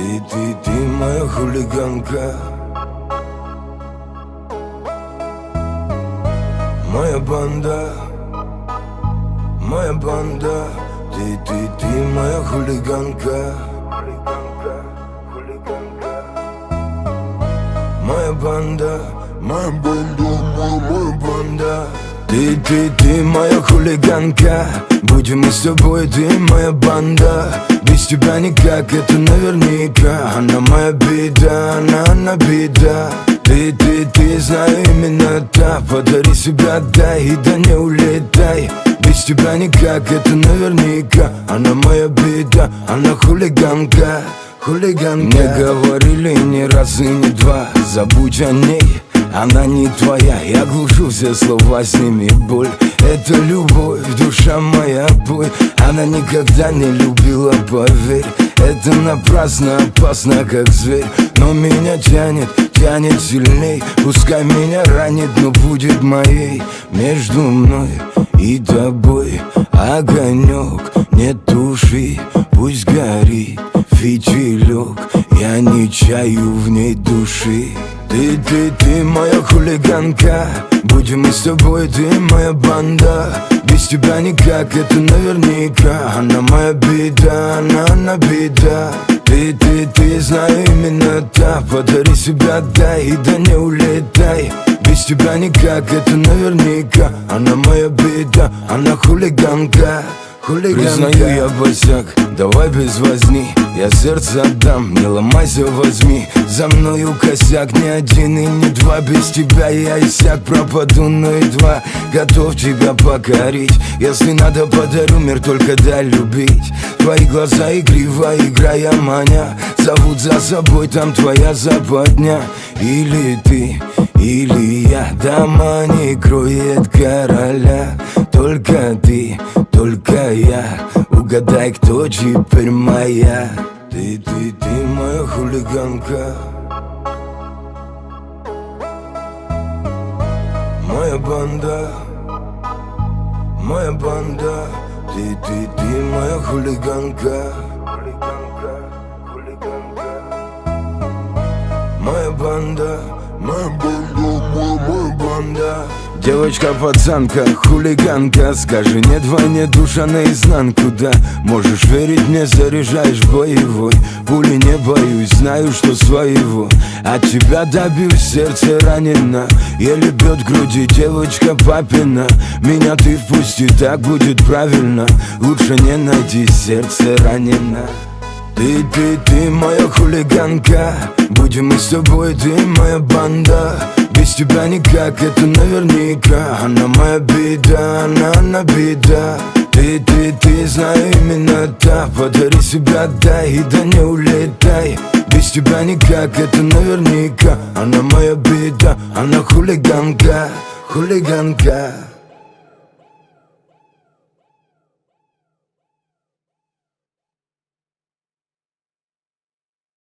Ты моя хулиганка, моя банда, моя банда. Ты моя хулиганка, моя банда, моя банда, моя банда. Ты моя хулиганка, будем мы с тобой, ты моя банда. Без тебя никак, это наверняка. Она моя беда, она беда. Ты, знаю, именно та. Подари себя, дай, и да не улетай. Без тебя никак, это наверняка. Она моя беда, она хулиганка, хулиганка. Мне говорили ни разу, ни два, забудь о ней, она не твоя. Я глушу все слова, сними боль. Это любовь, душа моя, бой. Она никогда не любила, поверь. Это напрасно, опасно, как зверь. Но меня тянет, тянет сильней. Пускай меня ранит, но будет моей. Между мной и тобой огонек, не туши, пусть горит фитилек. Я не чаю в ней души. Ты моя хулиганка, будем мы с тобой, ты моя банда. Без тебя никак, это наверняка. Она моя беда, она беда. Ты, знаю, именно та. Подари себя, дай, и да не улетай. Без тебя никак, это наверняка. Она моя беда, она хулиганка, хулиганка. Признаю, я босяк, давай без возни. Я сердце отдам, не ломайся, возьми. За мною косяк, ни один и ни два. Без тебя я иссяк, пропаду, но едва готов тебя покорить. Если надо, подарю мир, только дай любить. Твои глаза игриво, играя маня, зовут за собой, там твоя западня. Или ты, или я, дома не кроет короля. Только ты, только я, угадай, кто теперь моя. Ты моя хулиганка, моя банда, моя банда. Ты моя хулиганка, моя банда, моя банда, моя банда. Девочка-пацанка, хулиганка, скажи нет войне, душа наизнанку, да. Можешь верить мне, заряжаешь боевой. Пули не боюсь, знаю, что своего. От тебя добьюсь, сердце ранено, еле бьет в груди девочка папина. Меня ты впусти, так будет правильно. Лучше не найти, сердце ранено. Ты моя хулиганка, будем мы с тобой, ты моя банда. Без тебя никак, это наверняка. Она моя беда, она беда. Ты, знаю, именно та. Подари себя, дай, и да не улетай. Без тебя никак, это наверняка. Она моя беда, она хулиганка, хулиганка.